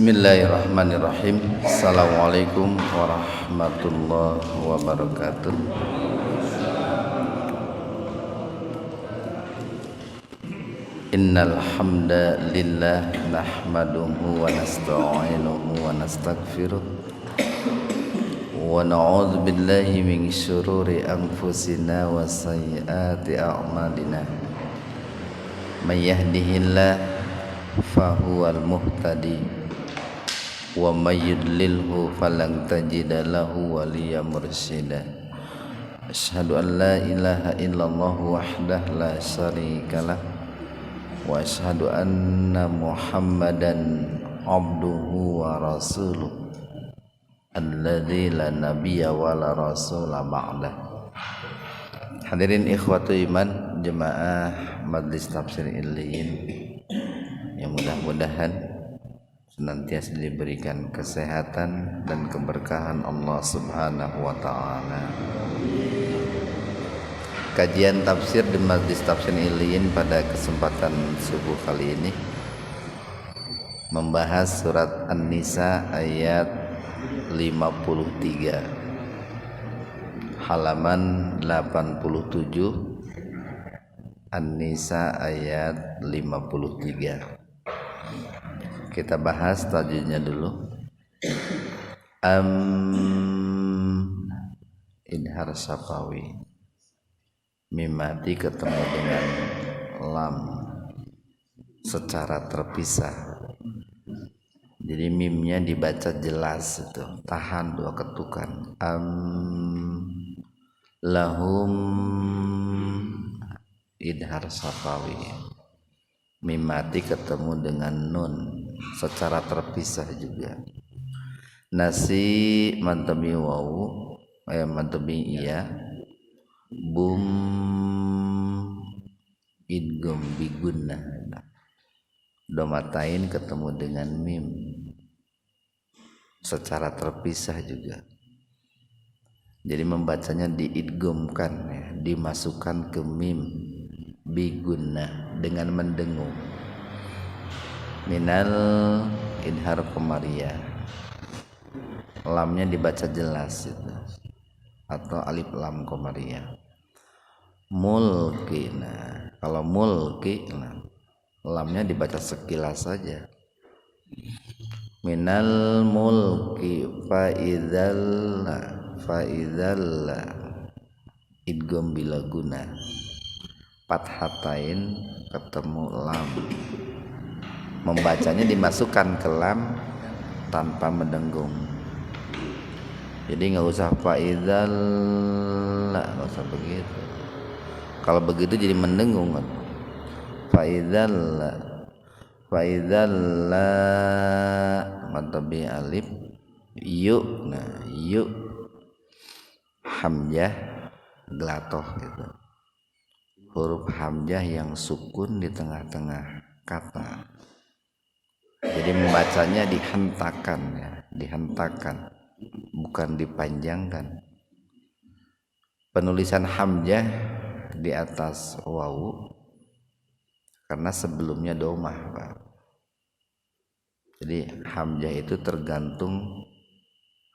Bismillahirrahmanirrahim. Assalamualaikum warahmatullahi wabarakatuh. Innal hamdalillah nahmaduhu wa nasta'inuhu wa nastaghfiruh wa na'udzu billahi min syururi anfusina wa sayyiati a'malina. May yahdihillahu fahuwal muhtadi wa may yudlilhu falan tajida lahu waliyyan mursyida. Asyhadu an la ilaha illallah wahdahu la syarikalah wa asyhadu anna Muhammadan abduhu wa rasuluh alladzi la nabiyya wa la rasula ba'dah. Hadirin ikhwatu iman jemaah Majlis Tafsir Illiyin yang mudah-mudahan senantiasa diberikan kesehatan dan keberkahan Allah Subhanahu wa taala. Kajian tafsir di Majlis Tafsir Illiyin pada kesempatan subuh kali ini membahas surat An-Nisa ayat 53 halaman 87. An-Nisa ayat 53. Kita bahas tajwidnya dulu. Idhar syafawi. Mim mati ketemu dengan lam secara terpisah. Jadi mimnya dibaca jelas itu, tahan dua ketukan. Lahum idhar syafawi. Mim mati ketemu dengan nun secara terpisah juga. Nasi mantabi wawu mantabi iya bum idgum bigunna. Domatain ketemu dengan mim secara terpisah juga. Jadi membacanya diidgumkan ya, dimasukkan ke mim bigunna dengan mendengung. Minal idhar qamariyah. Lamnya dibaca jelas itu. Atau alif lam qamariyah. Mulki. Nah, kalau mulki lamnya dibaca sekilas saja. Minal mulki fa'idzalla idgham bila guna. Fathatain ketemu lam. Membacanya dimasukkan ke lam tanpa mendengung. Jadi nggak usah fa'idzalla, nggak usah begitu. Kalau begitu jadi mendengung. Fa'idzalla matabi alif yuk. Nah yuk hamzah glatoh gitu. Huruf hamzah yang sukun di tengah-tengah kata. Jadi membacanya dihentakan ya, dihentakan, bukan dipanjangkan. Penulisan hamzah di atas wawu karena sebelumnya domah, Pak. Jadi hamzah itu tergantung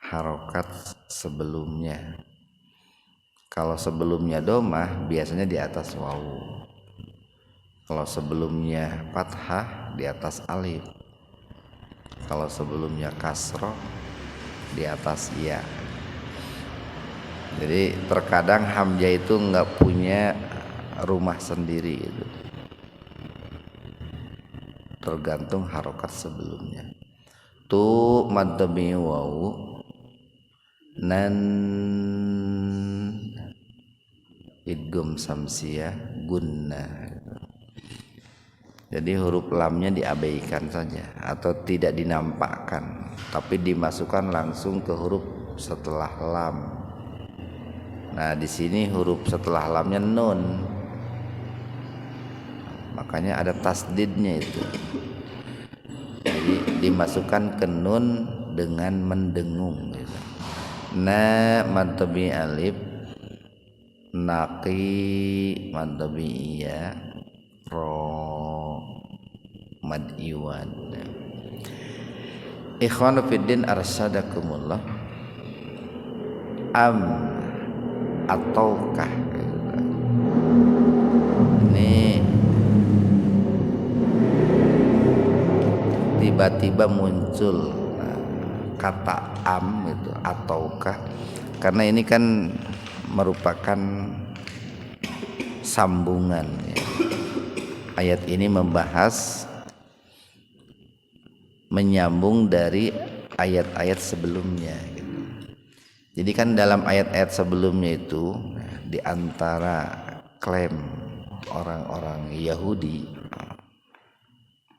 harokat sebelumnya. Kalau sebelumnya domah biasanya di atas wawu. Kalau sebelumnya fathah di atas alif. Kalau sebelumnya kasroh di atas ya. Jadi terkadang hamzah itu nggak punya rumah sendiri itu. Tergantung harokat sebelumnya. Tu madmi wawu nan idgham samsiyah gunna. Jadi huruf lamnya diabaikan saja atau tidak dinampakkan, tapi dimasukkan langsung ke huruf setelah lam. Nah, di sini huruf setelah lamnya nun. Makanya ada tasdidnya itu. Jadi dimasukkan ke nun dengan mendengung gitu. Na mantabi alif naqi mantabi iya ro mad iwan. Ikhwanu fiddin arsyadakumullah, am ataukah, ini tiba-tiba muncul kata am itu ataukah, karena ini kan merupakan sambungan ya. Ayat ini membahas menyambung dari ayat-ayat sebelumnya gitu. Jadi kan dalam ayat-ayat sebelumnya itu di antara klaim orang-orang Yahudi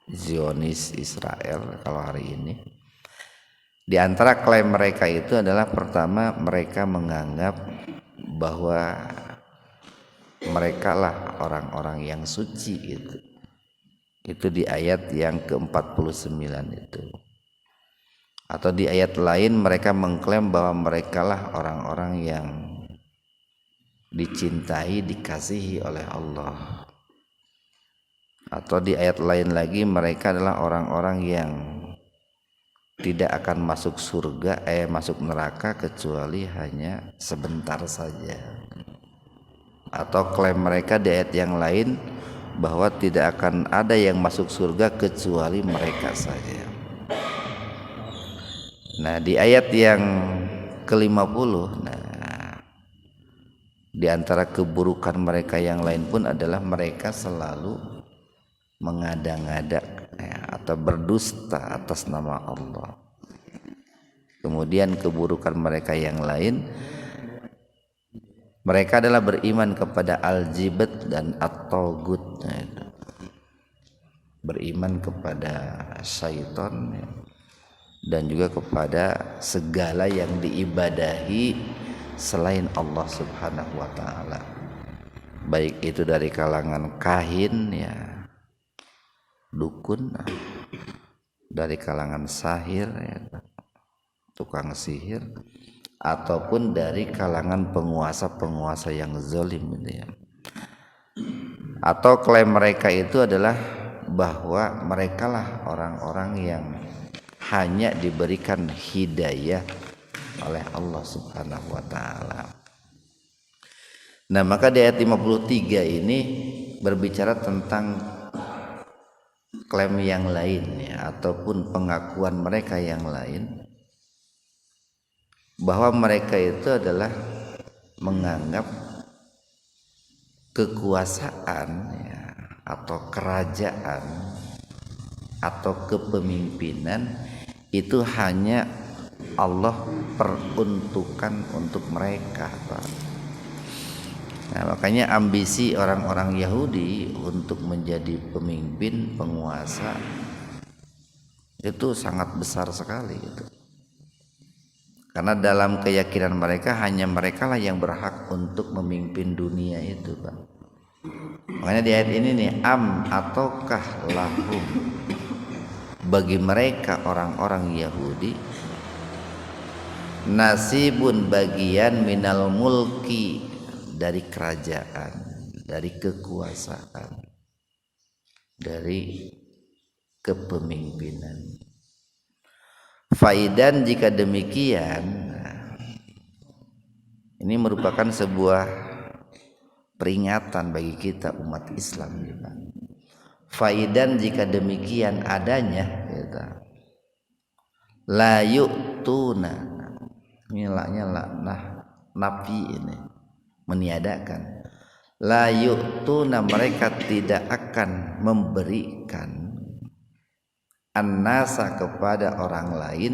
Zionis Israel kalau hari ini, di antara klaim mereka itu adalah pertama mereka menganggap bahwa mereka lah orang-orang yang suci itu. Itu di ayat yang ke-49 itu. Atau di ayat lain mereka mengklaim bahwa mereka lah orang-orang yang dicintai, dikasihi oleh Allah. Atau di ayat lain lagi mereka adalah orang-orang yang tidak akan masuk surga, masuk neraka kecuali hanya sebentar saja. Atau klaim mereka di ayat yang lain bahwa tidak akan ada yang masuk surga kecuali mereka saja. Nah, di ayat yang ke-50, nah, di antara keburukan mereka yang lain pun adalah mereka selalu mengada-ngada ya, atau berdusta atas nama Allah. Kemudian keburukan mereka yang lain, mereka adalah beriman kepada al-jibt dan at-taghut, beriman kepada syaitan dan juga kepada segala yang diibadahi selain Allah Subhanahu wa taala. Baik itu dari kalangan kahin ya, dukun, dari kalangan sahir ya, tukang sihir, ataupun dari kalangan penguasa-penguasa yang zalim gitu ya. Atau klaim mereka itu adalah bahwa merekalah orang-orang yang hanya diberikan hidayah oleh Allah Subhanahu wa taala. Nah, maka di ayat 53 ini berbicara tentang klaim yang lain ya, ataupun pengakuan mereka yang lain, bahwa mereka itu adalah menganggap kekuasaan ya, atau kerajaan atau kepemimpinan itu hanya Allah peruntukkan untuk mereka, Pak. Nah, makanya ambisi orang-orang Yahudi untuk menjadi pemimpin, penguasa itu sangat besar sekali gitu. Karena dalam keyakinan mereka hanya mereka lah yang berhak untuk memimpin dunia itu, Pak. Makanya di ayat ini nih, am ataukah lahum, bagi mereka orang-orang Yahudi, nasibun bagian minal mulki, dari kerajaan, dari kekuasaan, dari kepemimpinan. Faidan jika demikian, ini merupakan sebuah peringatan bagi kita umat Islam. Faidan jika demikian adanya, la yu'tuna, ini laknya nah nafi ini meniadakan. La yu'tuna, mereka tidak akan memberikan an-nasa kepada orang lain,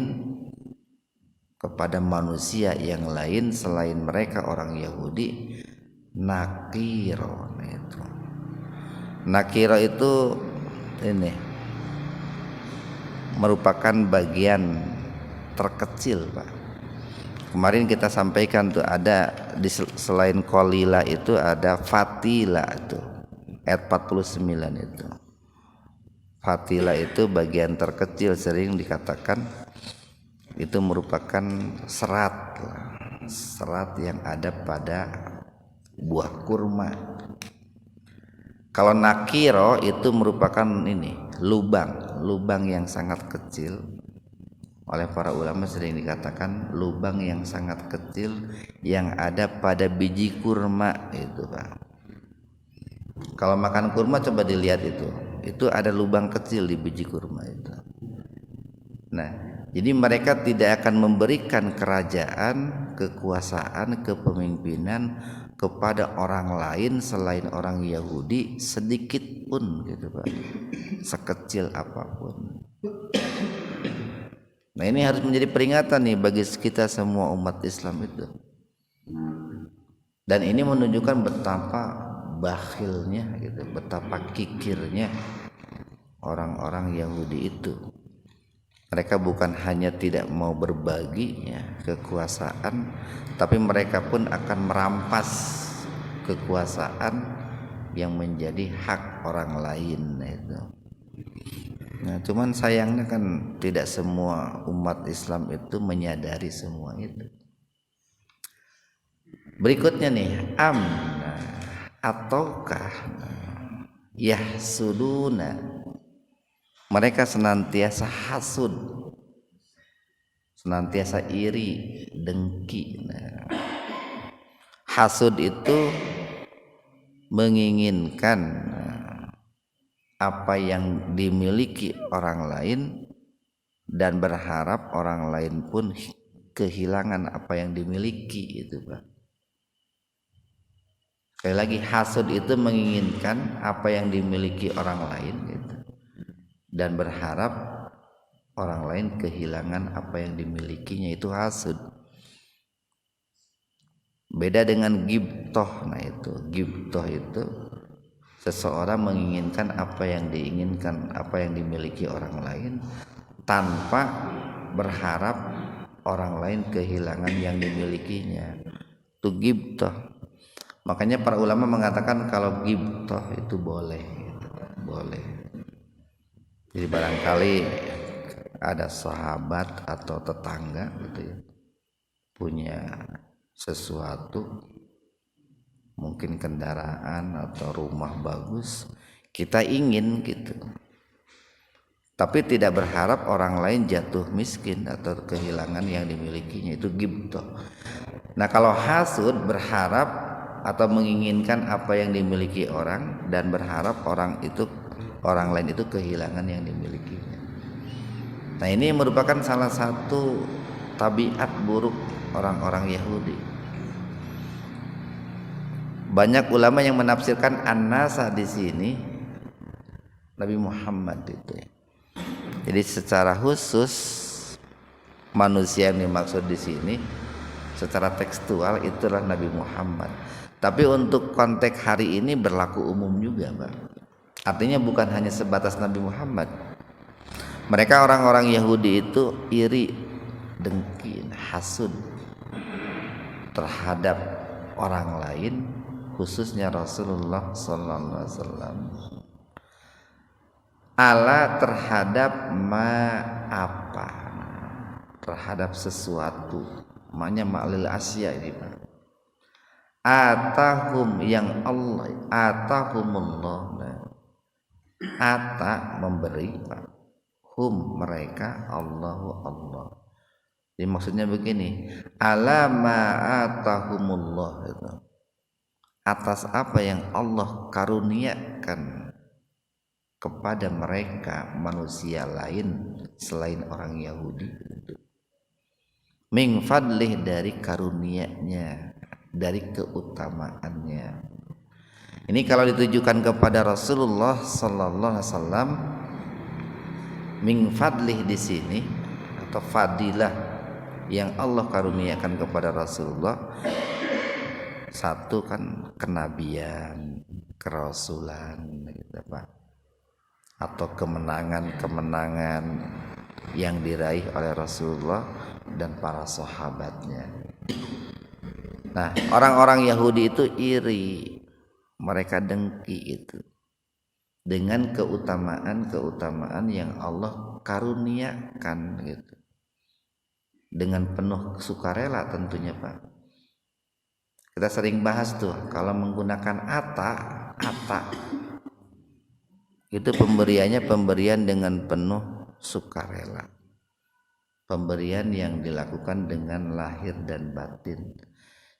kepada manusia yang lain selain mereka orang Yahudi, nakiro. Nakiro itu ini merupakan bagian terkecil, Pak. Kemarin kita sampaikan tuh ada di selain kolila itu ada fatila itu ayat 49 itu. Fatila itu bagian terkecil, sering dikatakan itu merupakan serat yang ada pada buah kurma. Kalau nakiro itu merupakan ini lubang yang sangat kecil oleh para ulama sering dikatakan lubang yang sangat kecil yang ada pada biji kurma itu Pak. Kalau makan kurma coba dilihat itu ada lubang kecil di biji kurma itu. Nah, jadi mereka tidak akan memberikan kerajaan, kekuasaan, kepemimpinan kepada orang lain selain orang Yahudi sedikit pun gitu Pak, sekecil apapun. Nah ini harus menjadi peringatan nih bagi kita semua umat Islam itu. Dan ini menunjukkan betapa bakhilnya gitu, betapa kikirnya orang-orang Yahudi itu. Mereka bukan hanya tidak mau berbagi ya, kekuasaan, tapi mereka pun akan merampas kekuasaan yang menjadi hak orang lain itu. Nah, cuman sayangnya kan tidak semua umat Islam itu menyadari semua itu. Berikutnya nih, ataukah yahsuduna, mereka senantiasa hasud, senantiasa iri, dengki. Nah, hasud itu menginginkan apa yang dimiliki orang lain dan berharap orang lain pun kehilangan apa yang dimiliki itu Pak. Sekali lagi, hasud itu menginginkan apa yang dimiliki orang lain gitu, dan berharap orang lain kehilangan apa yang dimilikinya, itu hasud. Beda dengan ghibthah. Nah itu ghibthah itu seseorang menginginkan apa yang diinginkan, apa yang dimiliki orang lain tanpa berharap orang lain kehilangan yang dimilikinya, itu ghibthah. Makanya para ulama mengatakan kalau ghibthah itu boleh gitu, boleh. Jadi barangkali ada sahabat atau tetangga gitu ya, punya sesuatu, mungkin kendaraan atau rumah bagus, kita ingin gitu, tapi tidak berharap orang lain jatuh miskin atau kehilangan yang dimilikinya, itu ghibthah. Nah kalau hasud, berharap atau menginginkan apa yang dimiliki orang dan berharap orang lain itu kehilangan yang dimilikinya. Nah ini merupakan salah satu tabiat buruk orang-orang Yahudi. Banyak ulama yang menafsirkan an-nasa di sini Nabi Muhammad itu. Jadi secara khusus manusia yang dimaksud di sini secara tekstual itulah Nabi Muhammad. Tapi untuk konteks hari ini berlaku umum juga, Pak. Artinya bukan hanya sebatas Nabi Muhammad. Mereka orang-orang Yahudi itu iri, dengki, hasud terhadap orang lain, khususnya Rasulullah sallallahu alaihi wasallam. Ala terhadap apa? Terhadap sesuatu. Maknanya ma'lil asya ini, Pak. Atahum yang Allah, atahumullah. Ata memberi, Pak. Hum mereka, Allahu Allah. Jadi maksudnya begini, ala ma atahumullah itu. Atas apa yang Allah karuniakan kepada mereka manusia lain selain orang Yahudi itu. Min fadlih, dari karunia-Nya, dari keutamaannya. Ini kalau ditujukan kepada Rasulullah sallallahu alaihi wasallam, min fadlih di sini atau fadilah yang Allah karuniakan kepada Rasulullah, satu kan kenabian, kerasulan gitu Pak, atau kemenangan-kemenangan yang diraih oleh Rasulullah dan para sahabatnya. Nah, orang-orang Yahudi itu iri, mereka dengki itu dengan keutamaan-keutamaan yang Allah karuniakan gitu, dengan penuh sukarela tentunya Pak. Kita sering bahas tuh kalau menggunakan ata itu pemberiannya pemberian dengan penuh sukarela, pemberian yang dilakukan dengan lahir dan batin.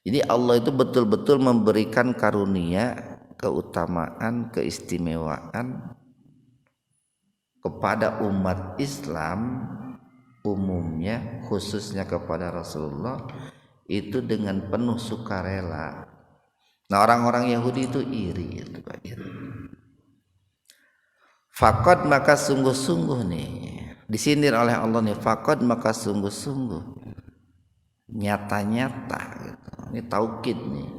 Jadi Allah itu betul-betul memberikan karunia, keutamaan, keistimewaan kepada umat Islam umumnya, khususnya kepada Rasulullah itu dengan penuh sukarela. Nah, orang-orang Yahudi itu iri, itu Pak, iri. Faqad maka sungguh-sungguh nih, disindir oleh Allah nih, faqad maka sungguh-sungguh, nyata-nyata gitu. Ini taukid nih.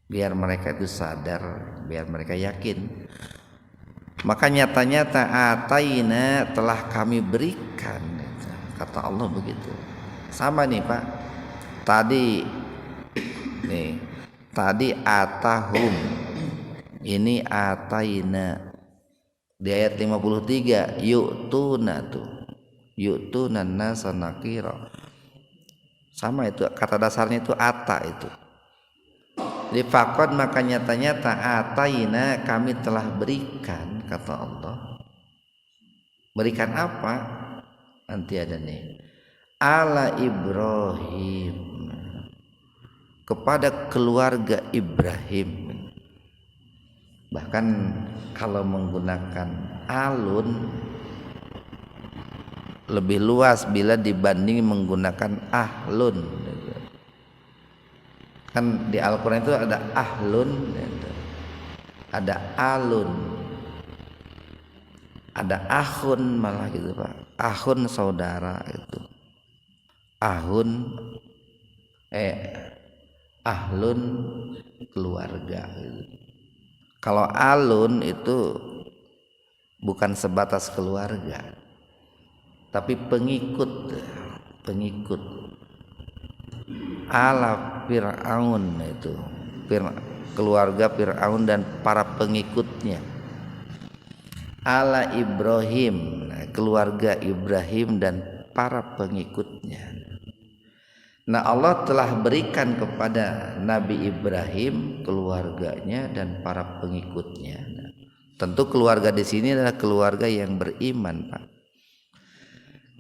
Biar mereka itu sadar, biar mereka yakin. Maka nyata-nyata ataina telah kami berikan, kata Allah begitu. Sama nih Pak, tadi atahum, ini ataina di ayat 53 yu'tuna nasa nakira. Sama itu kata dasarnya itu ata itu. Di faqad maka nyata-nyata ataina kami telah berikan, kata Allah. Berikan apa? Nanti ada nih. Ala Ibrahim, kepada keluarga Ibrahim. Bahkan kalau menggunakan alun lebih luas bila dibanding menggunakan ahlun. Kan di Al-Quran itu ada ahlun, ada alun, ada ahun malah gitu Pak. Ahun saudara itu, ahun ahlun keluarga gitu. Kalau alun itu bukan sebatas keluarga, tapi pengikut. Ala Fir'aun itu keluarga Fir'aun dan para pengikutnya. Ala Ibrahim, keluarga Ibrahim dan para pengikutnya. Nah, Allah telah berikan kepada Nabi Ibrahim, keluarganya dan para pengikutnya. Tentu keluarga di sini adalah keluarga yang beriman, Pak.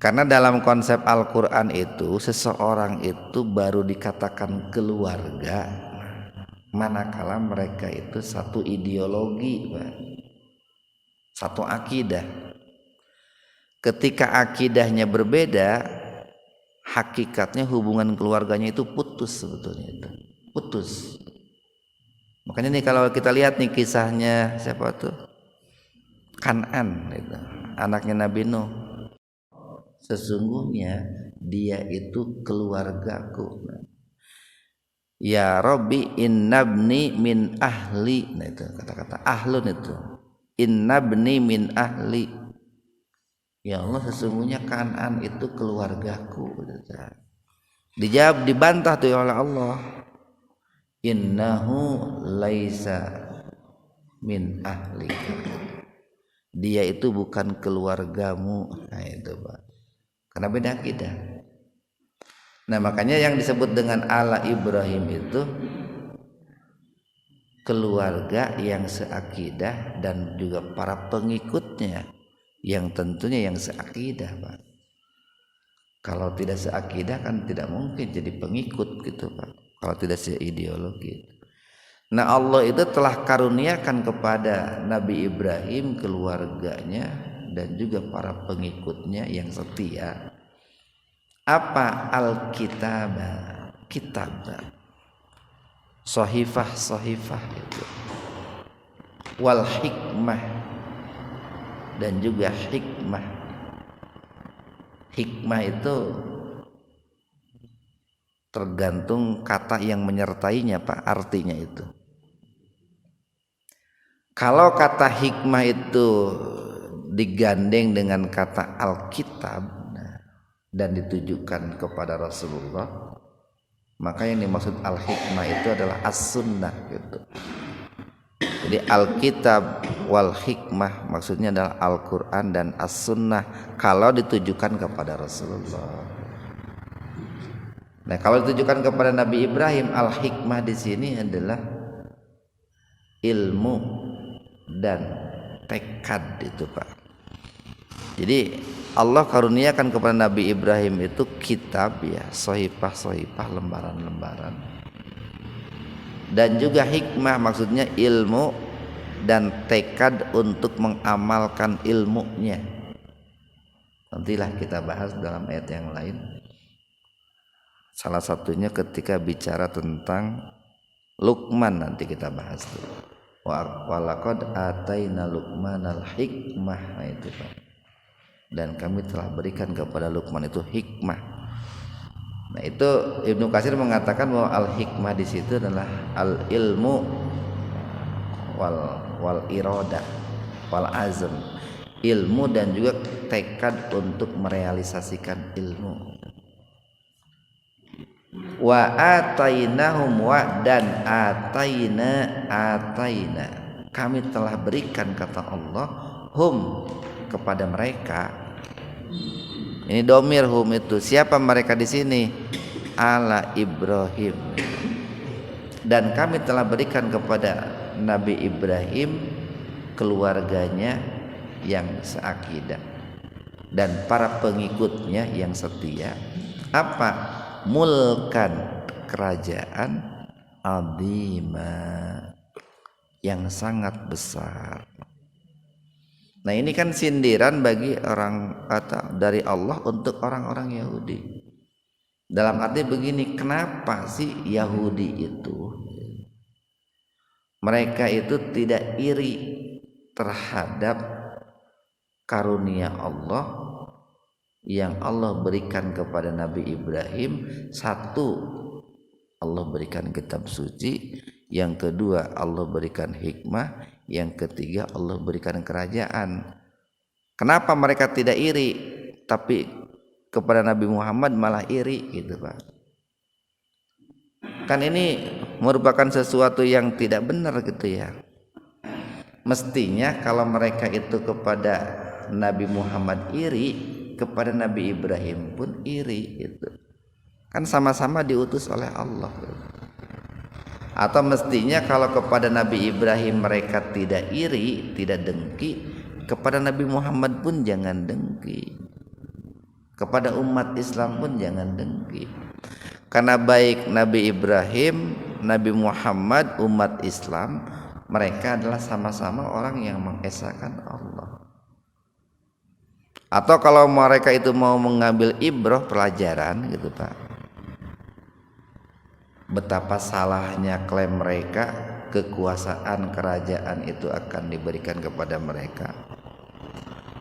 Karena dalam konsep Al-Quran itu seseorang itu baru dikatakan keluarga manakala mereka itu satu ideologi, Pak. Satu akidah. Ketika akidahnya berbeda, hakikatnya hubungan keluarganya itu putus sebetulnya itu. Putus. Makanya nih kalau kita lihat nih kisahnya siapa tuh? Kan'an itu, anaknya Nabi Nuh. Sesungguhnya dia itu keluargaku. Ya Rabbi innabni min ahli. Nah itu kata-kata ahlun itu. Innabni min ahli. Ya Allah, sesungguhnya Kan'an itu keluargaku. Dijawab, dibantah tuh oleh Allah. Innahu laisa min ahli. Dia itu bukan keluargamu. Nah itu Pak. Karena beda akidah. Nah makanya yang disebut dengan ala Ibrahim itu keluarga yang seakidah dan juga para pengikutnya yang tentunya yang seakidah, Pak. Kalau tidak seakidah kan tidak mungkin jadi pengikut gitu, Pak. Kalau tidak seideologi. Nah Allah itu telah karuniakan kepada Nabi Ibrahim, keluarganya dan juga para pengikutnya yang setia apa? Alkitab, kitab, sahifah itu, wal hikmah dan juga hikmah. Hikmah itu tergantung kata yang menyertainya, Pak, artinya itu. Kalau kata hikmah itu digandeng dengan kata Alkitab dan ditujukan kepada Rasulullah, maka yang dimaksud al-hikmah itu adalah as-sunnah gitu. Jadi Alkitab wal hikmah maksudnya adalah Al-Quran dan as-sunnah kalau ditujukan kepada Rasulullah. Nah kalau ditujukan kepada Nabi Ibrahim, al-hikmah di sini adalah ilmu dan tekad itu, Pak. Jadi Allah karuniakan kepada Nabi Ibrahim itu kitab ya, sohifah lembaran-lembaran, dan juga hikmah, maksudnya ilmu dan tekad untuk mengamalkan ilmunya. Nantilah kita bahas dalam ayat yang lain. Salah satunya ketika bicara tentang Luqman, nanti kita bahas tuh. Wa laqad ataina Luqmanal hikmah, nah itu Pak. Dan kami telah berikan kepada Luqman itu hikmah. Nah itu Ibnu Katsir mengatakan bahwa al hikmah di situ adalah al ilmu wal iradah wal azm, ilmu dan juga tekad untuk merealisasikan ilmu. Wa atainahum wa dan ataina kami telah berikan, kata Allah, hum kepada mereka. Ini domir hum itu siapa mereka di sini? Ala Ibrahim. Dan kami telah berikan kepada Nabi Ibrahim keluarganya yang seakidah dan para pengikutnya yang setia. Apa? Mulkan, kerajaan, azima, yang sangat besar. Nah ini kan sindiran bagi orang atau dari Allah untuk orang-orang Yahudi. Dalam arti begini, kenapa sih Yahudi itu mereka itu tidak iri terhadap karunia Allah yang Allah berikan kepada Nabi Ibrahim? Satu, Allah berikan kitab suci. Yang kedua, Allah berikan hikmah. Yang ketiga, Allah berikan kerajaan. Kenapa mereka tidak iri, tapi kepada Nabi Muhammad malah iri gitu Pak? Kan ini merupakan sesuatu yang tidak benar gitu ya. Mestinya kalau mereka itu kepada Nabi Muhammad iri, kepada Nabi Ibrahim pun iri gitu. Kan sama-sama diutus oleh Allah gitu. Atau mestinya kalau kepada Nabi Ibrahim mereka tidak iri, tidak dengki, kepada Nabi Muhammad pun jangan dengki, kepada umat Islam pun jangan dengki. Karena baik Nabi Ibrahim, Nabi Muhammad, umat Islam, mereka adalah sama-sama orang yang mengesahkan Allah. Atau kalau mereka itu mau mengambil ibrah, pelajaran gitu Pak, betapa salahnya klaim mereka kekuasaan kerajaan itu akan diberikan kepada mereka.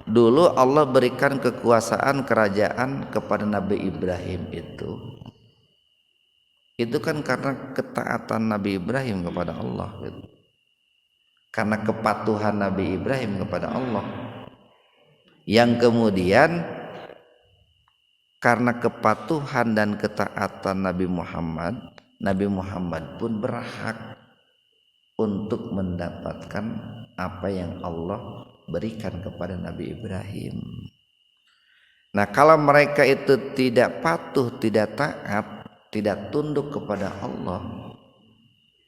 Dulu Allah berikan kekuasaan kerajaan kepada Nabi Ibrahim itu kan karena ketaatan Nabi Ibrahim kepada Allah gitu. Karena kepatuhan Nabi Ibrahim kepada Allah, yang kemudian karena kepatuhan dan ketaatan Nabi Muhammad pun berhak untuk mendapatkan apa yang Allah berikan kepada Nabi Ibrahim. Nah kalau mereka itu tidak patuh, tidak taat, tidak tunduk kepada Allah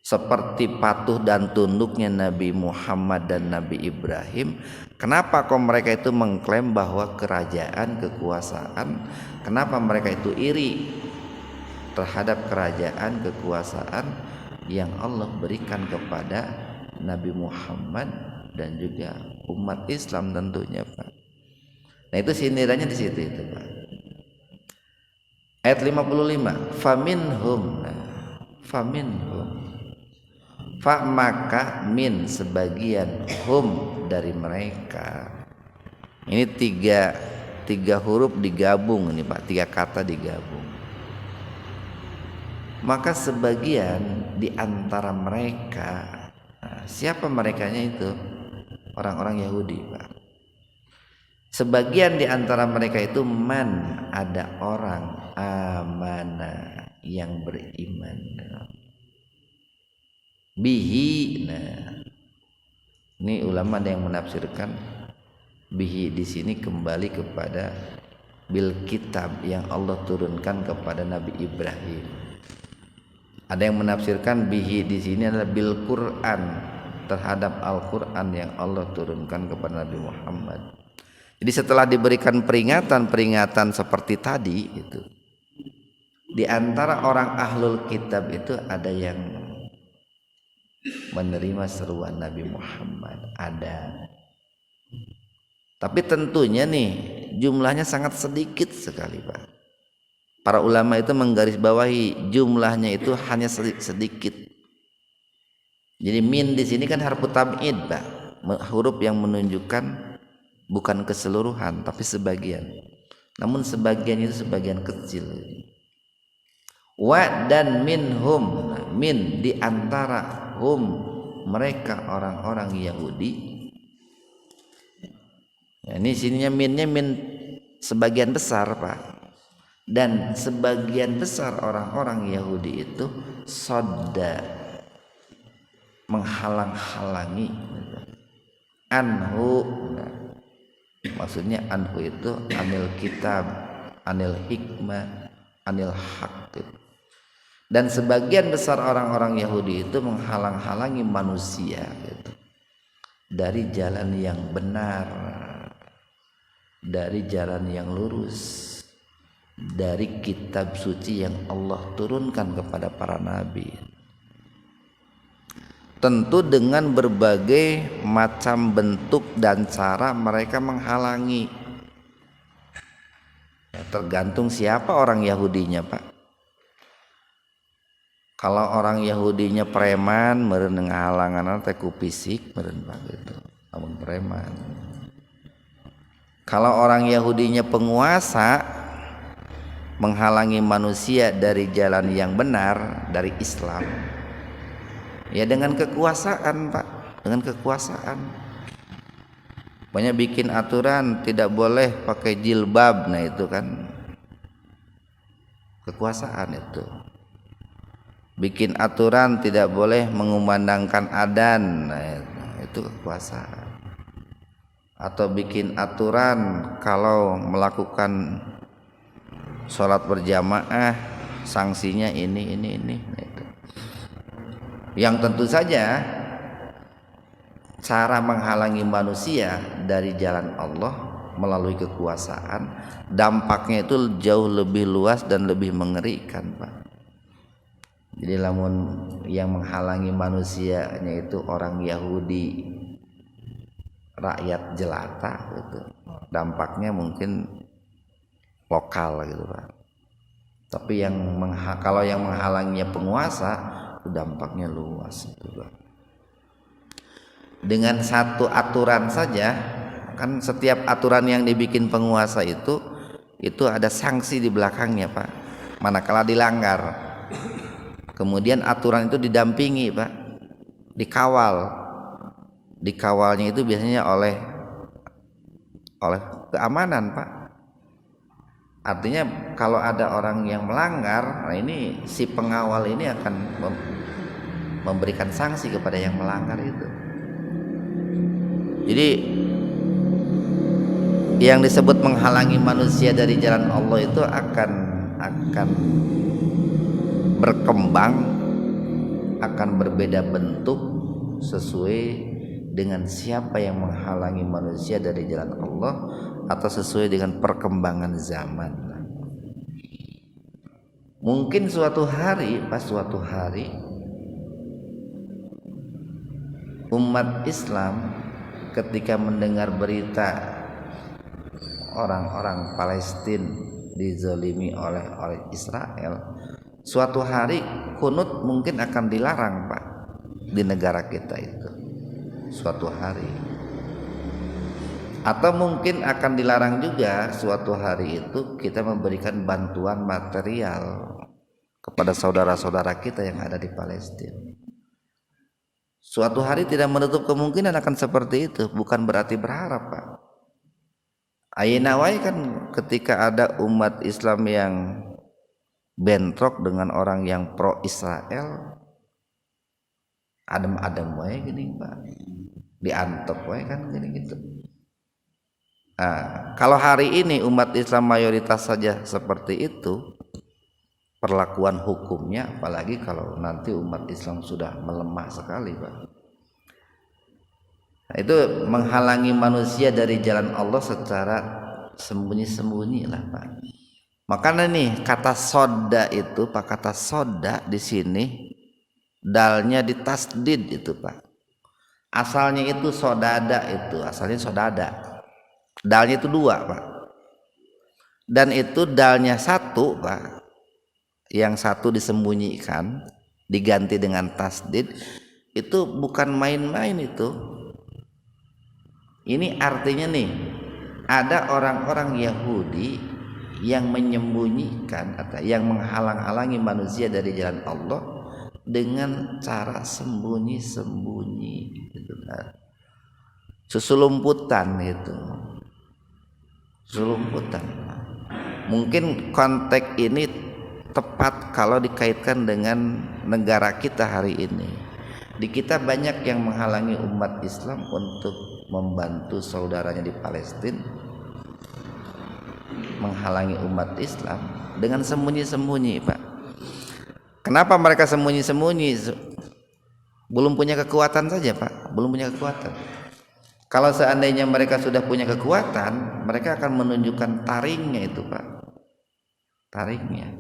seperti patuh dan tunduknya Nabi Muhammad dan Nabi Ibrahim, kenapa kok mereka itu mengklaim bahwa kerajaan, kekuasaan, kenapa mereka itu iri terhadap kerajaan, kekuasaan yang Allah berikan kepada Nabi Muhammad dan juga umat Islam tentunya Pak. Nah itu sindirannya di situ itu Pak. Ayat 55, faminhum, fa maka min sebagian, hum dari mereka. Ini tiga huruf digabung ini Pak, tiga kata digabung. Maka sebagian di antara mereka, nah, siapa merekanya itu? Orang-orang Yahudi Pak. Sebagian di antara mereka itu man, ada orang amana yang beriman bihi. Nah ini ulama ada yang menafsirkan bihi di sini kembali kepada bil kitab yang Allah turunkan kepada Nabi Ibrahim. Ada yang menafsirkan bihi di sini adalah bil Quran, terhadap Al-Quran yang Allah turunkan kepada Nabi Muhammad. Jadi setelah diberikan peringatan seperti tadi itu, di antara orang ahlul kitab itu ada yang menerima seruan Nabi Muhammad, ada. Tapi tentunya nih jumlahnya sangat sedikit sekali, Pak. Para ulama itu menggarisbawahi jumlahnya itu hanya sedikit. Jadi min di sini kan harfu tab'id, Pak. Huruf yang menunjukkan bukan keseluruhan tapi sebagian. Namun sebagian itu sebagian kecil. Wa dan minhum, min di antara hum mereka orang-orang Yahudi. Ya, ini sininya minnya min sebagian besar, Pak. Dan sebagian besar orang-orang Yahudi itu sodda, menghalang-halangi anhu. Maksudnya anhu itu anil kitab, anil hikmah, anil haq. Dan sebagian besar orang-orang Yahudi itu menghalang-halangi manusia gitu, dari jalan yang benar, dari jalan yang lurus, dari kitab suci yang Allah turunkan kepada para nabi. Tentu dengan berbagai macam bentuk dan cara mereka menghalangi. Ya, tergantung siapa orang Yahudinya, Pak. Kalau orang Yahudinya preman, meureun ngahalangan teh ku fisik, meureun Pak gitu. Namun preman. Kalau orang Yahudinya penguasa, menghalangi manusia dari jalan yang benar, dari Islam, ya dengan kekuasaan, Pak, dengan kekuasaan. Banyak bikin aturan tidak boleh pakai jilbab, nah itu kan kekuasaan itu. Bikin aturan tidak boleh mengumandangkan adzan, nah itu kekuasaan. Atau bikin aturan kalau melakukan sholat berjamaah sanksinya ini. Nah itu. Yang tentu saja cara menghalangi manusia dari jalan Allah melalui kekuasaan, dampaknya itu jauh lebih luas dan lebih mengerikan, Pak. Jadi lamun yang menghalangi manusianya itu orang Yahudi, rakyat jelata gitu, dampaknya mungkin lokal gitu, Pak. Tapi yang kalau yang menghalanginya penguasa, dampaknya luas itu, Pak. Dengan satu aturan saja, kan setiap aturan yang dibikin penguasa itu ada sanksi di belakangnya, Pak. Manakala dilanggar. Kemudian aturan itu didampingi, Pak. Dikawal. Dikawalnya itu biasanya oleh keamanan, Pak. Artinya kalau ada orang yang melanggar, nah ini si pengawal ini akan memberikan sanksi kepada yang melanggar itu. Jadi yang disebut menghalangi manusia dari jalan Allah itu akan berkembang, akan berbeda bentuk sesuai dengan siapa yang menghalangi manusia dari jalan Allah atau sesuai dengan perkembangan zaman. Mungkin suatu hari umat Islam ketika mendengar berita orang-orang Palestina dizalimi oleh Israel, suatu hari kunut mungkin akan dilarang, Pak, di negara kita itu. Suatu hari. Atau mungkin akan dilarang juga suatu hari itu kita memberikan bantuan material kepada saudara-saudara kita yang ada di Palestina. Suatu hari tidak menutup kemungkinan akan seperti itu, bukan berarti berharap, Pak. Ayeuna wae kan ketika ada umat Islam yang bentrok dengan orang yang pro Israel, adem-adem wae gini, Pak. Diantep wae kan gini gitu. Nah, kalau hari ini umat Islam mayoritas saja seperti itu perlakuan hukumnya, apalagi kalau nanti umat Islam sudah melemah sekali, Pak. Itu menghalangi manusia dari jalan Allah secara sembunyi-sembunyi lah Pak. Makanya nih kata soda itu Pak, kata soda di sini dalnya ditasdid itu Pak. Asalnya itu sodada, itu asalnya sodada. Dalnya itu 2 Pak. Dan itu dalnya 1 Pak. Yang 1 disembunyikan, diganti dengan tasdid. Itu bukan main-main itu. Ini artinya nih, ada orang-orang Yahudi yang menyembunyikan atau yang menghalang-halangi manusia dari jalan Allah dengan cara sembunyi-sembunyi gitu kan. Susulumputan itu. Susulumputan. Mungkin konteks ini tepat kalau dikaitkan dengan negara kita hari ini. Di kita banyak yang menghalangi umat Islam untuk membantu saudaranya di Palestina, menghalangi umat Islam dengan sembunyi-sembunyi Pak. Kenapa mereka sembunyi-sembunyi? Belum punya kekuatan saja Pak, belum punya kekuatan. Kalau seandainya mereka sudah punya kekuatan, mereka akan menunjukkan taringnya itu Pak. Taringnya.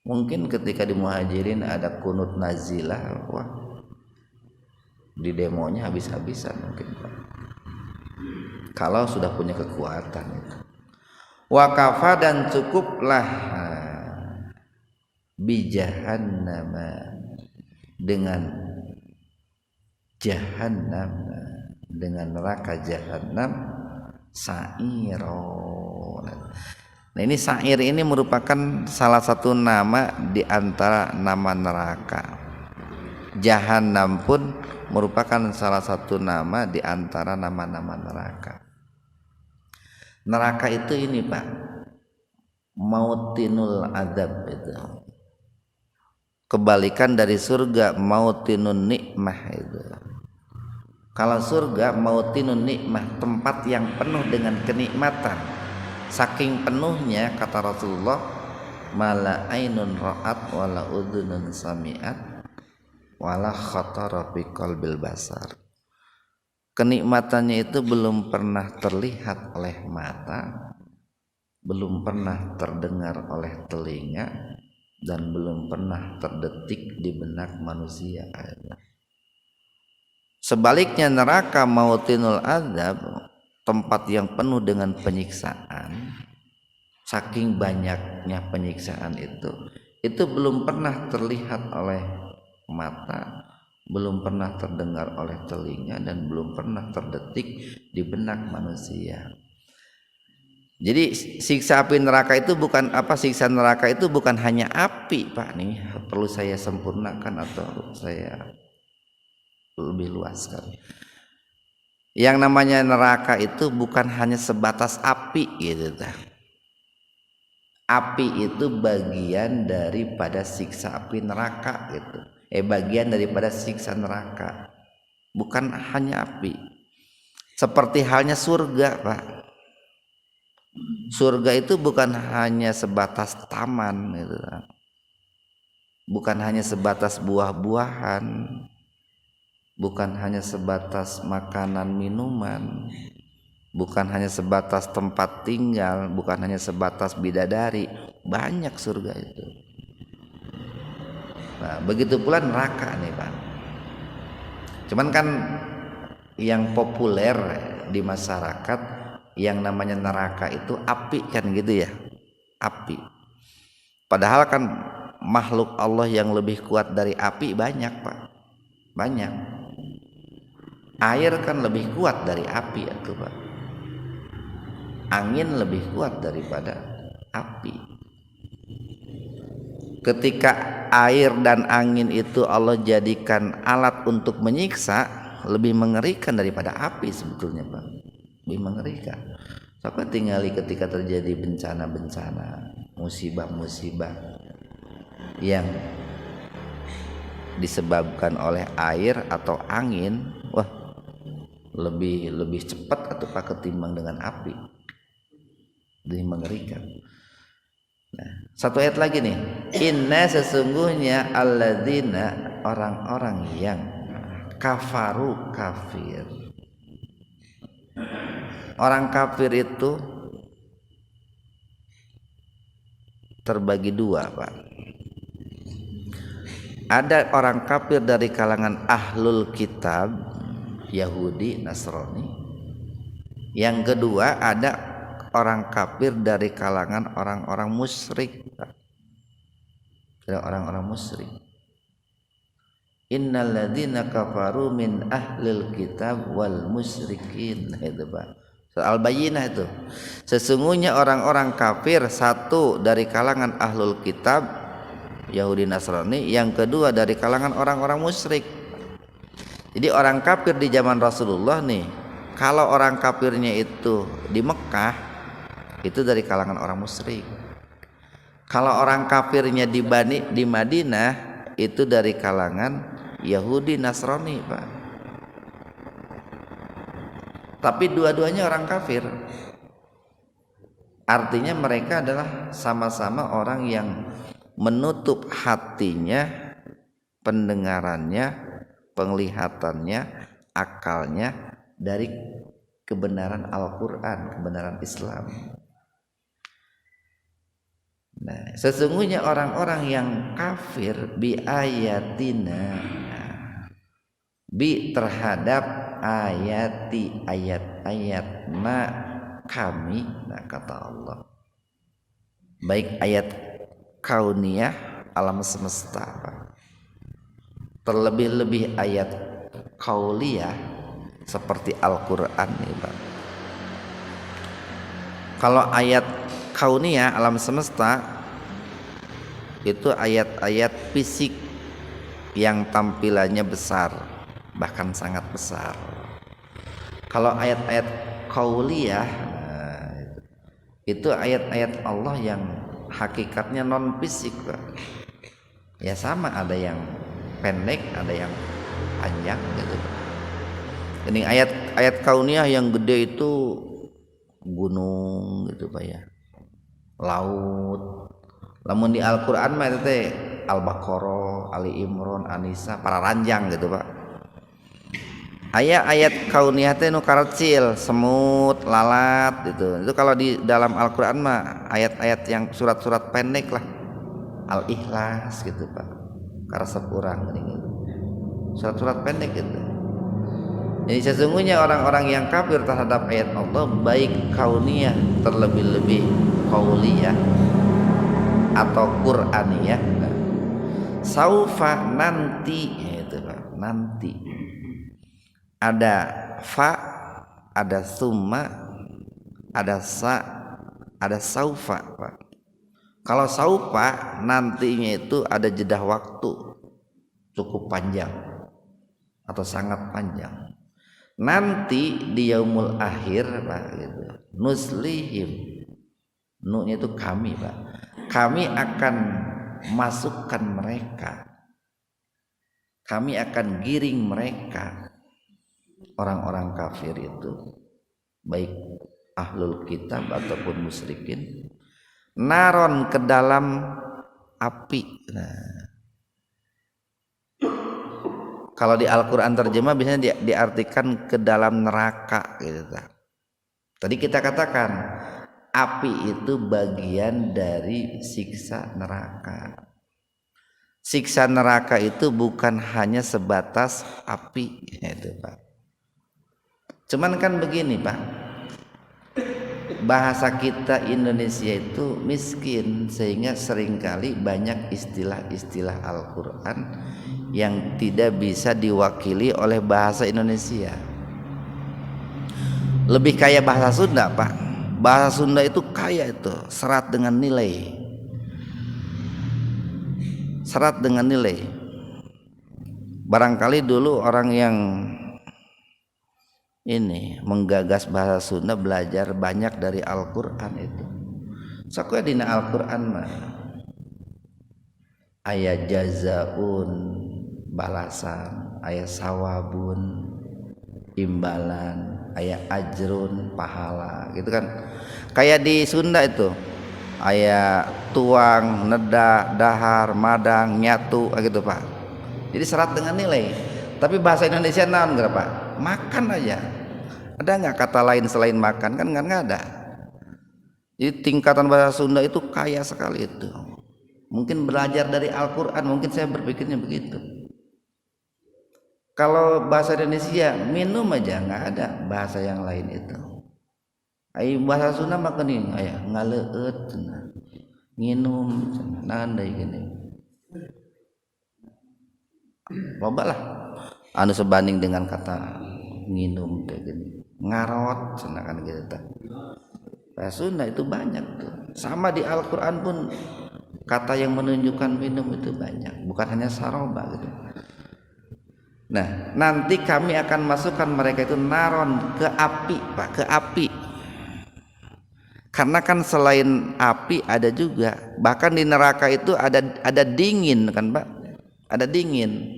Mungkin ketika di Muhajirin ada kunut nazilah, wah, di demonya habis-habisan mungkin Pak. Kalau sudah punya kekuatan itu. Wa kafa, dan cukuplah bi jahannam, dengan jahannam, dengan neraka jahannam, sa'iro. Nah ini sa'ir ini merupakan salah satu nama di antara nama neraka. Jahannam pun merupakan salah satu nama di antara nama-nama neraka. Neraka itu ini Pak, mautinul adab itu. Kebalikan dari surga, mautinun nikmah itu. Kalau surga mautinun nikmah, tempat yang penuh dengan kenikmatan. Saking penuhnya kata Rasulullah, mala ainun ra'at wala udhunun sami'at wala khatara fi qalbil basar. Kenikmatannya itu belum pernah terlihat oleh mata, belum pernah terdengar oleh telinga, dan belum pernah terdetik di benak manusia. Sebaliknya neraka mautinul azab, tempat yang penuh dengan penyiksaan. Saking banyaknya penyiksaan itu belum pernah terlihat oleh mata, belum pernah terdengar oleh telinga, dan belum pernah terdetik di benak manusia. Jadi siksa api neraka itu bukan apa, siksa neraka itu bukan hanya api Pak, nih perlu saya sempurnakan atau saya lebih luas sekali. Yang namanya neraka itu bukan hanya sebatas api gitu. Api itu bagian daripada siksa api neraka gitu. Bagian daripada siksa neraka. Bukan hanya api. Seperti halnya surga Pak. Surga itu bukan hanya sebatas taman gitu. Bukan hanya sebatas buah-buahan. Bukan hanya sebatas makanan minuman, bukan hanya sebatas tempat tinggal, bukan hanya sebatas bidadari. Banyak surga itu. Nah, begitu pula neraka nih Pak. Cuman kan yang populer di masyarakat yang namanya neraka itu api kan gitu ya, api. Padahal kan makhluk Allah yang lebih kuat dari api banyak Pak, banyak. Air kan lebih kuat dari api itu Pak. Angin lebih kuat daripada api. Ketika air dan angin itu Allah jadikan alat untuk menyiksa, lebih mengerikan daripada api sebetulnya Pak. Lebih mengerikan. Sampai tinggali ketika terjadi bencana-bencana, musibah-musibah yang disebabkan oleh air atau angin, wah, lebih cepat atau Pak ketimbang dengan api, lebih mengerikan. Nah, satu ayat lagi nih, inna sesungguhnya alladzina, orang-orang yang kafaru kafir. Orang kafir itu terbagi dua, Pak. Ada orang kafir dari kalangan ahlul kitab, Yahudi, Nasrani. Yang kedua ada orang kafir dari kalangan orang-orang musyrik, Pak. Orang-orang musyrik. Innal ladzina kafaru min ahlil kitab wal musyrikin, itu Pak. Al-Bayyinah itu. Sesungguhnya orang-orang kafir, satu dari kalangan ahlul kitab Yahudi Nasrani, yang kedua dari kalangan orang-orang musyrik. Jadi orang kafir di zaman Rasulullah nih, kalau orang kafirnya itu di Mekah itu dari kalangan orang musyrik. Kalau orang kafirnya di Madinah itu dari kalangan Yahudi Nasrani, Pak. Tapi dua-duanya orang kafir. Artinya mereka adalah sama-sama orang yang menutup hatinya, pendengarannya, penglihatannya, akalnya dari kebenaran Al-Quran, kebenaran Islam. Nah, sesungguhnya orang-orang yang kafir bi ayatina, bi terhadap ayati, ayat-ayat kami, nah kata Allah, baik ayat kauniyah alam semesta, terlebih-lebih ayat kauliyah seperti Al-Quran nih, Pak. Kalau ayat kauniyah alam semesta itu ayat-ayat fisik yang tampilannya besar, bahkan sangat besar. Kalau ayat-ayat kauliyah itu ayat-ayat Allah yang hakikatnya non fisik, Pak. Ya sama, ada yang pendek, ada yang panjang gitu. Ini ayat kauniyah yang gede itu gunung gitu, Pak ya. Laut. Lamun di Al-Qur'an mah itu teh Al-Baqarah, Ali Imran, An-Nisa, para ranjang gitu, Pak. Ayat kauniyah teh nu karecil, semut, lalat gitu. Itu kalau di dalam Al-Qur'an mah ayat-ayat yang surat-surat pendek lah. Al-Ikhlas gitu, Pak. Karesep urang geuning gitu. Surat-surat pendek gitu. Jadi sesungguhnya orang-orang yang kafir terhadap ayat Allah, baik kauniyah terlebih-lebih kauliyah atau Qur'aniyah, saufa nanti, itu Pak, nanti. Ada fa, ada summa, ada sa, ada saufa, Pak. Kalau saufa nantinya itu ada jeda waktu cukup panjang atau sangat panjang. Nanti di yaumul akhir, Pak, gitu. Nuslihim, nu-nya itu kami, Pak. Kami akan masukkan mereka. Kami akan giring mereka, orang-orang kafir itu, baik ahlul kitab ataupun musyrikin, naron ke dalam api. Nah, kalau di Al-Quran terjemah biasanya diartikan ke dalam neraka gitu. Tadi kita katakan api itu bagian dari siksa neraka. Siksa neraka itu bukan hanya sebatas api, itu Pak. Cuman kan begini, Pak, bahasa kita Indonesia itu miskin, sehingga seringkali banyak istilah-istilah Al-Quran yang tidak bisa diwakili oleh bahasa Indonesia. Lebih kaya bahasa Sunda, Pak. Bahasa Sunda itu kaya, itu serat dengan nilai, serat dengan nilai. Barangkali dulu orang yang ini menggagas bahasa Sunda belajar banyak dari Al-Quran itu. Sakuya dina Al-Quran mah aya jazaun, balasan, aya sawabun, imbalan, aya ajrun, pahala gitu kan. Kayak di Sunda itu aya tuang, neda, dahar, madang, nyatu gitu, Pak. Jadi serat dengan nilai. Tapi bahasa Indonesia naon enggak Pak? Makan aja. Ada nggak kata lain selain makan? Kan nggak ada. Jadi tingkatan bahasa Sunda itu kaya sekali itu. Mungkin belajar dari Al-Quran, mungkin saya berpikirnya begitu. Kalau bahasa Indonesia minum aja nggak ada bahasa yang lain itu. Ai bahasa Sunda makan ini, ayah ngaleut, nginum, nandai gini. Loba lah. Anu sebanding dengan kata nginum kayak gini, ngarot, kan gitu. Bahasa Sunda itu banyak tuh. Sama di Al-Quran pun kata yang menunjukkan minum itu banyak, bukan hanya saroba gitu. Nah, nanti kami akan masukkan mereka itu naron ke api, Pak, ke api. Karena kan selain api ada juga, bahkan di neraka itu ada dingin kan, Pak? Ada dingin.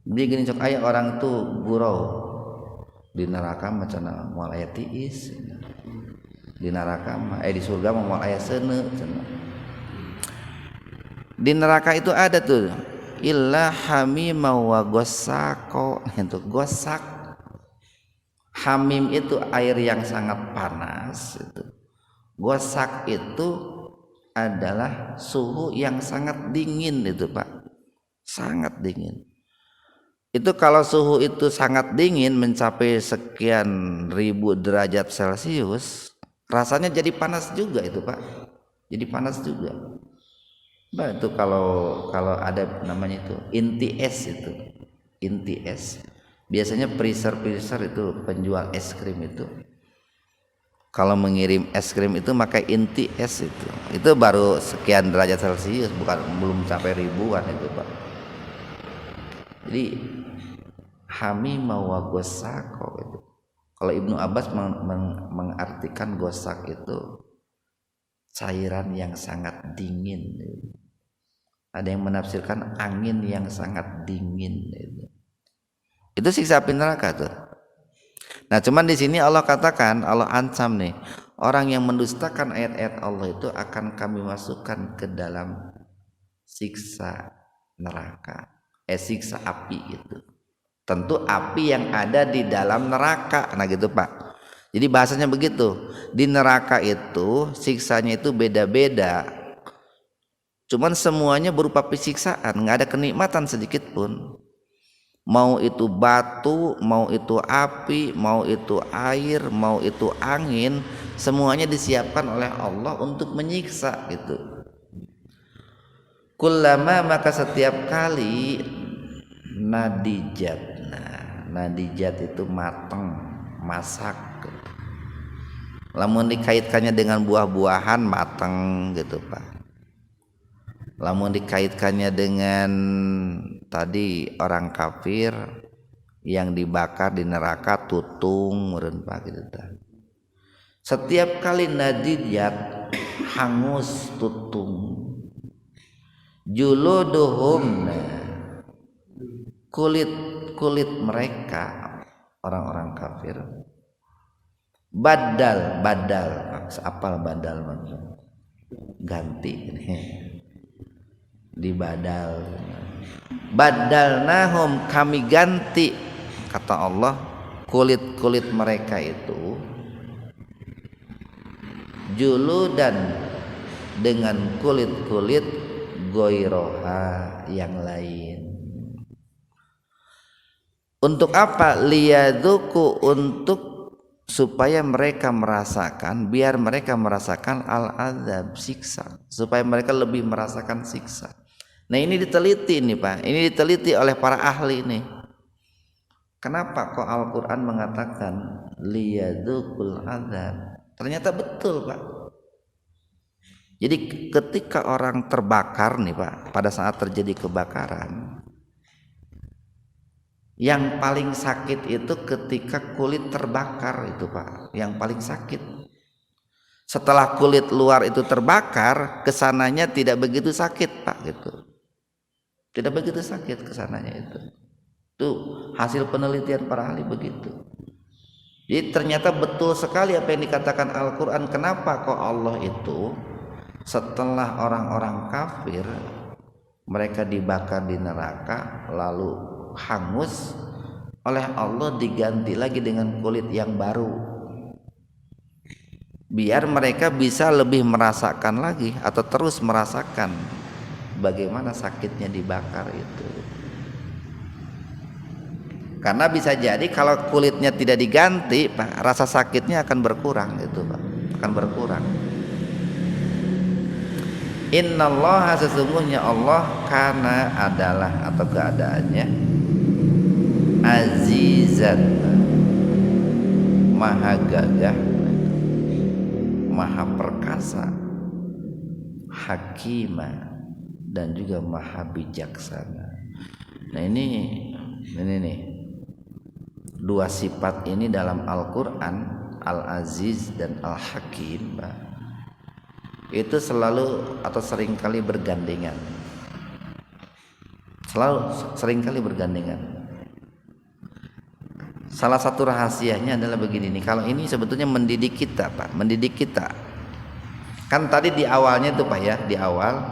Dingin cok aya orang tuh gurau. Di neraka macam moal aya tiis. Di neraka di surga moal aya seuneu cenah. Di neraka itu ada tuh illa hamima wa ghassaqo. Untuk ghassaq, hamim itu air yang sangat panas itu. Ghassaq itu adalah suhu yang sangat dingin itu Pak, sangat dingin. Itu kalau suhu itu sangat dingin mencapai sekian ribu derajat Celcius, rasanya jadi panas juga itu Pak, jadi panas juga. Nah, itu kalau ada namanya itu inti es, itu inti es. Biasanya freezer itu penjual es krim itu kalau mengirim es krim itu pakai inti es itu baru sekian derajat Celcius, belum sampai ribuan itu Pak. Jadi hamima wa ghassaqo itu. Kalau Ibnu Abbas mengartikan ghassaq itu cairan yang sangat dingin. Ada yang menafsirkan angin yang sangat dingin. Itu siksa api neraka tuh. Nah, cuman di sini Allah katakan, Allah ancam nih, orang yang mendustakan ayat-ayat Allah itu akan kami masukkan ke dalam siksa neraka, siksa api itu. Tentu api yang ada di dalam neraka. Nah gitu Pak. Jadi bahasanya begitu. Di neraka itu siksanya itu beda-beda. Cuman semuanya berupa siksaan, nggak ada kenikmatan sedikit pun. Mau itu batu, mau itu api, mau itu air, mau itu angin, semuanya disiapkan oleh Allah untuk menyiksa gitu. Kullama, maka setiap kali nadijat. Nah, nadijat itu matang, masak. Lamun dikaitkannya dengan buah-buahan matang gitu Pak. Lamun dikaitkannya dengan tadi orang kafir yang dibakar di neraka tutung meureun Pak gitu tah. Setiap kali nadijat hangus tutung. Juluduhum, kulit mereka orang-orang kafir. Badal apal badal maksudnya ganti di badal nahum, kami ganti kata Allah kulit mereka itu juludan dengan kulit goiroha yang lain. Untuk apa? Liyaduku, untuk supaya mereka merasakan, biar mereka merasakan al-azab, siksa, supaya mereka lebih merasakan siksa. Nah ini diteliti nih Pak, ini diteliti oleh para ahli nih. Kenapa kok Al-Quran mengatakan liyadzukul azab? Ternyata betul Pak. Jadi ketika orang terbakar nih Pak, pada saat terjadi kebakaran, yang paling sakit itu ketika kulit terbakar itu Pak, yang paling sakit. Setelah kulit luar itu terbakar, kesananya tidak begitu sakit Pak gitu. Tidak begitu sakit kesananya itu. Tuh hasil penelitian para ahli begitu. Jadi ternyata betul sekali apa yang dikatakan Al-Quran. Kenapa kok Allah itu setelah orang-orang kafir mereka dibakar di neraka, lalu hangus, oleh Allah diganti lagi dengan kulit yang baru, biar mereka bisa lebih merasakan lagi atau terus merasakan bagaimana sakitnya dibakar itu. Karena bisa jadi kalau kulitnya tidak diganti, Pak, rasa sakitnya akan berkurang itu, Pak, akan berkurang. Innallaha, sesungguhnya Allah, karena adalah atau keadaannya azizan, maha gagah, maha perkasa, hakimah, dan juga maha bijaksana. Nah ini nih, dua sifat ini dalam Al-Quran, Al-Aziz dan Al-Hakim, itu selalu atau seringkali bergandengan, seringkali bergandengan. Salah satu rahasianya adalah begini nih, kalau ini sebetulnya mendidik kita, Pak, mendidik kita. Kan tadi di awalnya tuh, Pak, ya, di awal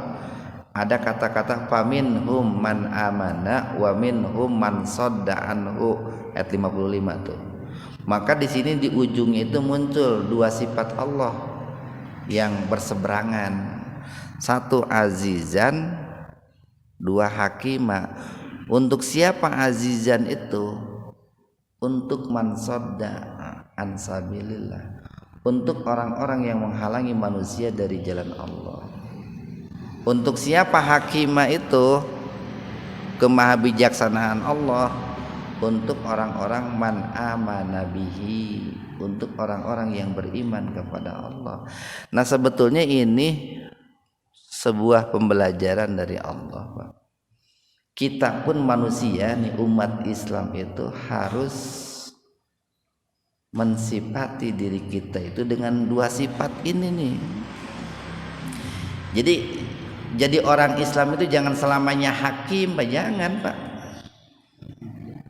ada kata-kata faminhum man amana wa minhum man sadda anhu, ayat 55 tuh. Maka di sini di ujungnya itu muncul dua sifat Allah yang berseberangan. Satu azizan, dua hakimah. Untuk siapa azizan itu? Untuk man sadda an sabilillah, untuk orang-orang yang menghalangi manusia dari jalan Allah. Untuk siapa hakimah itu? Kemahabijaksanaan Allah, untuk orang-orang man amana bihi, untuk orang-orang yang beriman kepada Allah. Nah sebetulnya ini sebuah pembelajaran dari Allah, Pak. Kita pun manusia nih, umat Islam itu harus mensifati diri kita itu dengan dua sifat ini nih. Jadi orang Islam itu jangan selamanya hakim, Pak, jangan, Pak.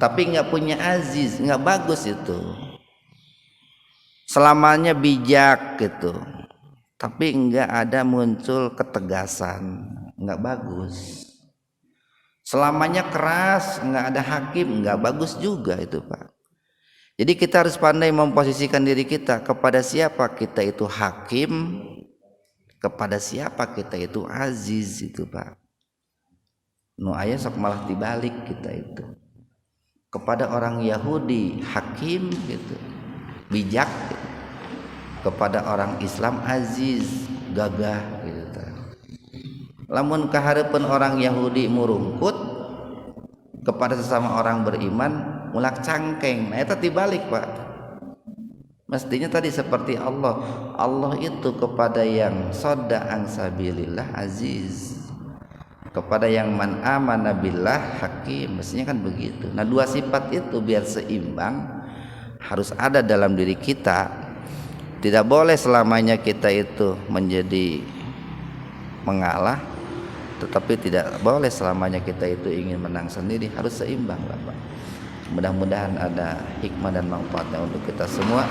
Tapi nggak punya aziz, nggak bagus itu. Selamanya bijak gitu, tapi nggak ada muncul ketegasan, nggak bagus. Selamanya keras, nggak ada hakim, nggak bagus juga itu, Pak. Jadi kita harus pandai memposisikan diri kita, kepada siapa kita itu hakim, kepada siapa kita itu aziz itu, Pak. Nu aya sok malah dibalik kita itu. Kepada orang Yahudi hakim gitu, bijak gitu. Kepada orang Islam aziz, gagah gitu. Lamun kahareupeun orang Yahudi murungkut, kepada sesama orang beriman mulak cangkeng. Nah eta dibalik, Pak. Mestinya tadi seperti Allah itu kepada yang sadda an sabilillah aziz, kepada yang man amana billah hakim, mestinya kan begitu. Nah dua sifat itu biar seimbang harus ada dalam diri kita. Tidak boleh selamanya kita itu menjadi mengalah, tetapi tidak boleh selamanya kita itu ingin menang sendiri. Harus seimbang, Pak. Mudah-mudahan ada hikmah dan manfaatnya untuk kita semua.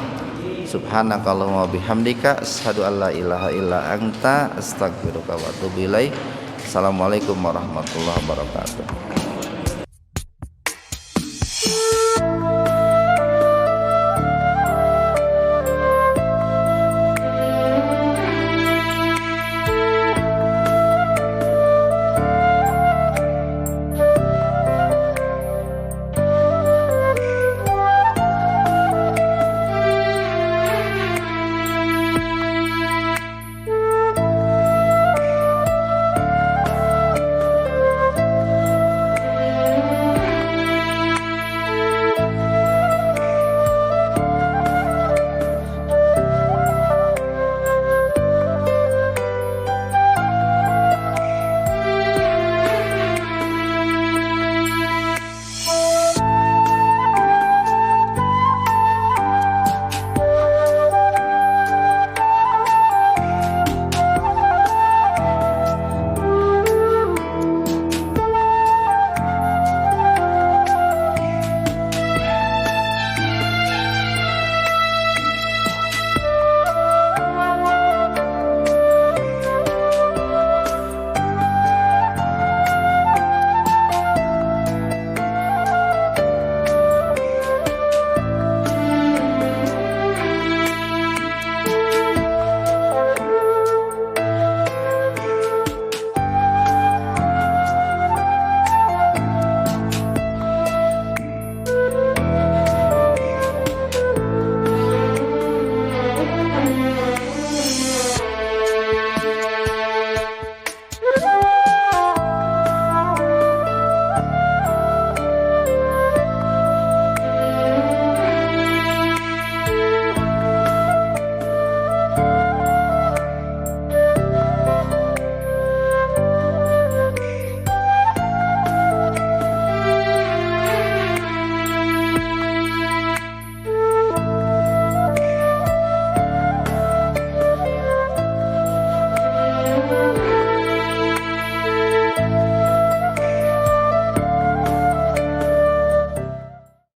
Subhanakallahumma bihamdika asyhadu an la ilaha illa anta astaghfiruka wa atubu ilaik. Assalamualaikum warahmatullahi wabarakatuh.